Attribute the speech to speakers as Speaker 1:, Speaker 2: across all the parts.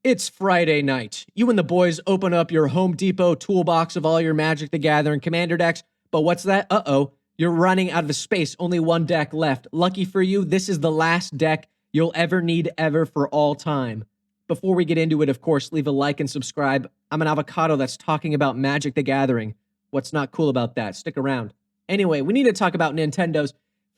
Speaker 1: It's Friday night. You and the boys open up your Home Depot toolbox of all your Magic the Gathering Commander decks, but what's that? Uh-oh. You're running out of space. Only one deck left. Lucky for you, this is the last deck you'll ever need ever for all time. Before we get into it, of course, leave a like and subscribe. I'm an avocado that's talking about Magic the Gathering. What's not cool about that? Stick around. Anyway, we need to talk about Nintendo's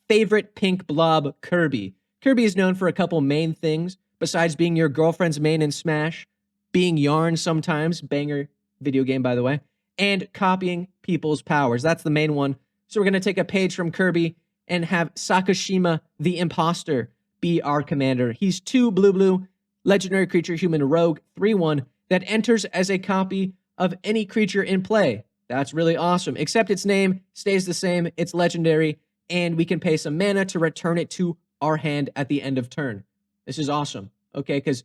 Speaker 1: favorite pink blob, Kirby. Kirby is known for a couple main things, besides being your girlfriend's main in Smash, being Yarn sometimes, banger video game, by the way, and copying people's powers. That's the main one. So we're going to take a page from Kirby and have Sakashima the Imposter be our commander. He's 2 blue, legendary creature, human rogue, 3/1, that enters as a copy of any creature in play. That's really awesome, except its name stays the same, it's legendary, and we can pay some mana to return it to our hand at the end of turn. This is awesome, okay, because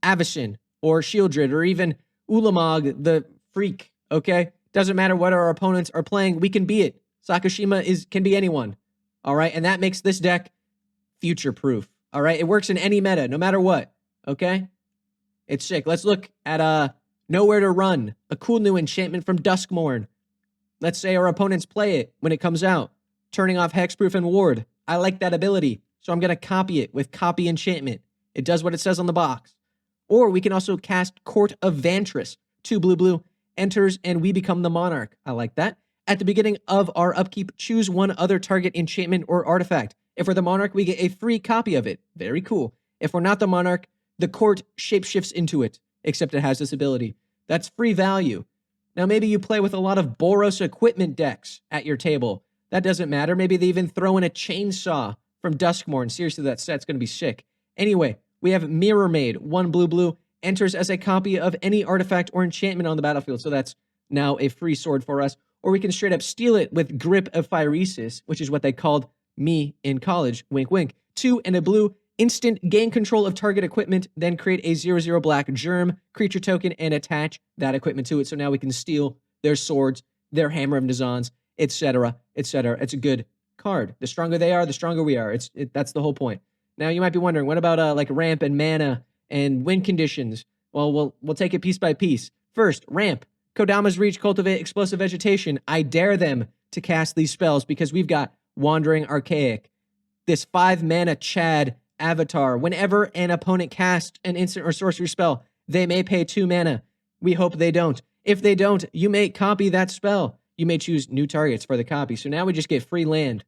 Speaker 1: Avacyn or Shieldred or even Ulamog the Freak, okay? Doesn't matter what our opponents are playing, we can be it. Sakashima can be anyone, all right? And that makes this deck future-proof, all right? It works in any meta, no matter what, okay? It's sick. Let's look at Nowhere to Run, a cool new enchantment from Duskmourn. Let's say our opponents play it when it comes out, turning off Hexproof and Ward. I like that ability, so I'm going to copy it with Copy Enchantment. It does what it says on the box. Or we can also cast Court of Vantress. 2 blue, enters, and we become the Monarch. I like that. At the beginning of our upkeep, choose one other target enchantment or artifact. If we're the Monarch, we get a free copy of it. Very cool. If we're not the Monarch, the Court shapeshifts into it, except it has this ability. That's free value. Now, maybe you play with a lot of Boros equipment decks at your table. That doesn't matter. Maybe they even throw in a chainsaw from Duskmourn. Seriously, that set's going to be sick. Anyway, we have Mirror Maid, 1 blue, enters as a copy of any artifact or enchantment on the battlefield. So that's now a free sword for us. Or we can straight up steal it with Grip of Phyresis, which is what they called me in college. Wink, wink. 2 and a blue, instant gain control of target equipment, then create a 0/0 black germ creature token and attach that equipment to it. So now we can steal their swords, their Hammer of Nazans, etc., etc. It's a good card. The stronger they are, the stronger we are. That's the whole point. Now you might be wondering, what about like ramp and mana and win conditions? Well, we'll take it piece by piece. First, ramp. Kodama's Reach, Cultivate, Explosive Vegetation. I dare them to cast these spells because we've got Wandering Archaic. This 5 mana Chad avatar. Whenever an opponent casts an instant or sorcery spell, they may pay 2 mana. We hope they don't. If they don't, you may copy that spell. You may choose new targets for the copy. So now we just get free land.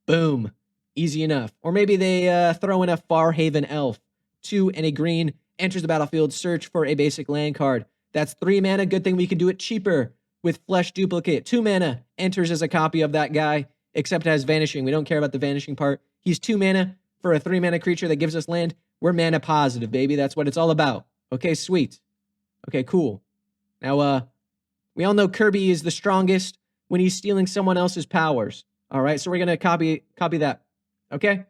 Speaker 1: Boom. Easy enough. Or maybe they throw in a Farhaven Elf. 2 and a green, enters the battlefield, search for a basic land card. That's 3 mana. Good thing we can do it cheaper with Flesh Duplicate. 2 mana, enters as a copy of that guy, except it has Vanishing. We don't care about the Vanishing part. He's 2 mana for a 3 mana creature that gives us land. We're mana positive, baby. That's what it's all about. Okay, sweet. Okay, cool. Now, we all know Kirby is the strongest when he's stealing someone else's powers. All right, so we're going to copy that. Okay?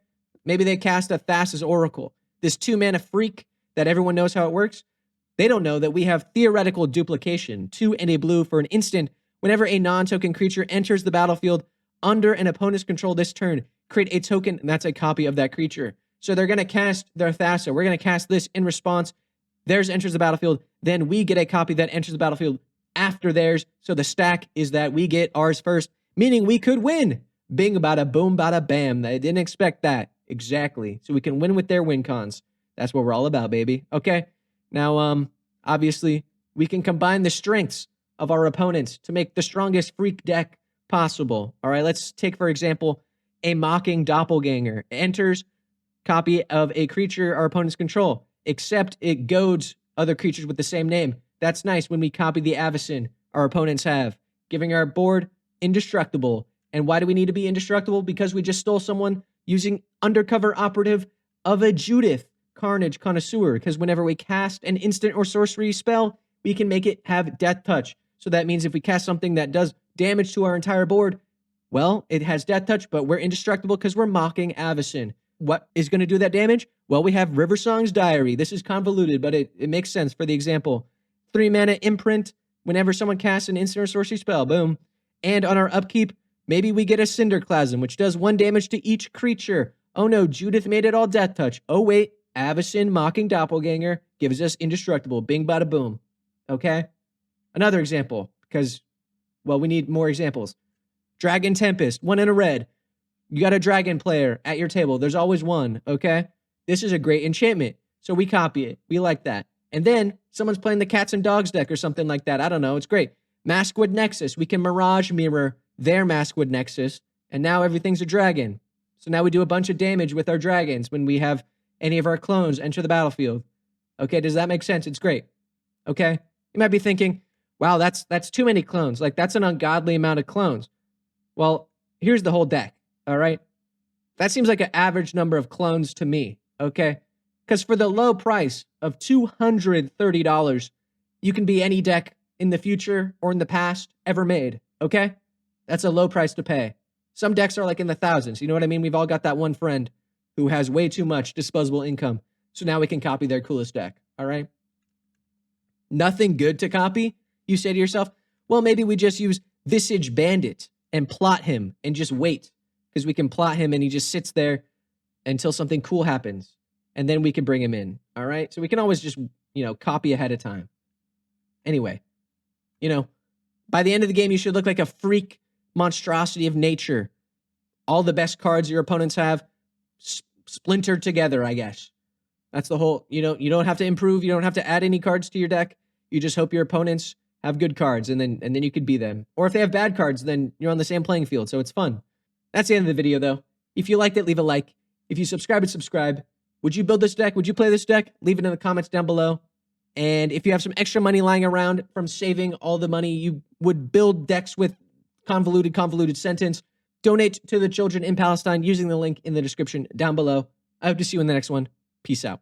Speaker 1: Maybe they cast a Thassa's Oracle. This 2 mana freak that everyone knows how it works. They don't know that we have theoretical duplication. 2 and a blue for an instant. Whenever a non-token creature enters the battlefield under an opponent's control this turn, create a token, and that's a copy of that creature. So they're going to cast their Thassa. We're going to cast this in response. Theirs enters the battlefield. Then we get a copy that enters the battlefield after theirs. So the stack is that we get ours first, meaning we could win. Bing, bada, boom, bada, bam. They didn't expect that. Exactly. So we can win with their win cons. That's what we're all about, baby. Okay? Now, obviously, we can combine the strengths of our opponents to make the strongest freak deck possible. All right, let's take, for example, a Mocking Doppelganger. Enters, copy of a creature our opponents control, except it goads other creatures with the same name. That's nice when we copy the Avacyn our opponents have, giving our board indestructible. And why do we need to be indestructible? Because we just stole someone using Undercover Operative of a Judith, Carnage Connoisseur, because whenever we cast an instant or sorcery spell, we can make it have Death Touch. So that means if we cast something that does damage to our entire board, well, it has Death Touch, but we're indestructible because we're Mocking Avacyn. What is going to do that damage? Well, we have Riversong's Diary. This is convoluted, but it makes sense for the example. 3 mana Imprint. Whenever someone casts an instant or sorcery spell, boom. And on our upkeep, maybe we get a Cinderclasm, which does 1 damage to each creature. Oh no, Judith made it all Death Touch. Oh wait, Avacyn mocking doppelganger gives us indestructible. Bing, bada, boom. Okay? Another example, because, well, we need more examples. Dragon Tempest, 1 in a red. You got a dragon player at your table. There's always one, okay? This is a great enchantment. So we copy it. We like that. And then someone's playing the cats and dogs deck or something like that. I don't know. It's great. Maskwood Nexus. We can mirage mirror their Maskwood Nexus. And now everything's a dragon. So now we do a bunch of damage with our dragons when we have any of our clones enter the battlefield. Okay, does that make sense? It's great. Okay? You might be thinking, wow, that's too many clones. Like, that's an ungodly amount of clones. Well, here's the whole deck, all right? That seems like an average number of clones to me, okay? Because for the low price of $230, you can be any deck in the future or in the past ever made, okay? That's a low price to pay. Some decks are like in the thousands, you know what I mean? We've all got that one friend who has way too much disposable income, so now we can copy their coolest deck, all right? Nothing good to copy? You say to yourself, well, maybe we just use Visage Bandit and plot him and just wait, because we can plot him and he just sits there until something cool happens, and then we can bring him in, all right? So we can always just, copy ahead of time. Anyway, by the end of the game, you should look like a freak monstrosity of nature. All the best cards your opponents have splintered together, I guess. That's the whole, you don't have to improve. You don't have to add any cards to your deck. You just hope your opponents have good cards, and then you could be them. Or if they have bad cards, then you're on the same playing field, so it's fun. That's the end of the video, though. If you liked it, leave a like. If you subscribe. Would you build this deck? Would you play this deck? Leave it in the comments down below. And if you have some extra money lying around from saving all the money you would build decks with convoluted sentence, donate to the children in Palestine using the link in the description down below. I hope to see you in the next one. Peace out.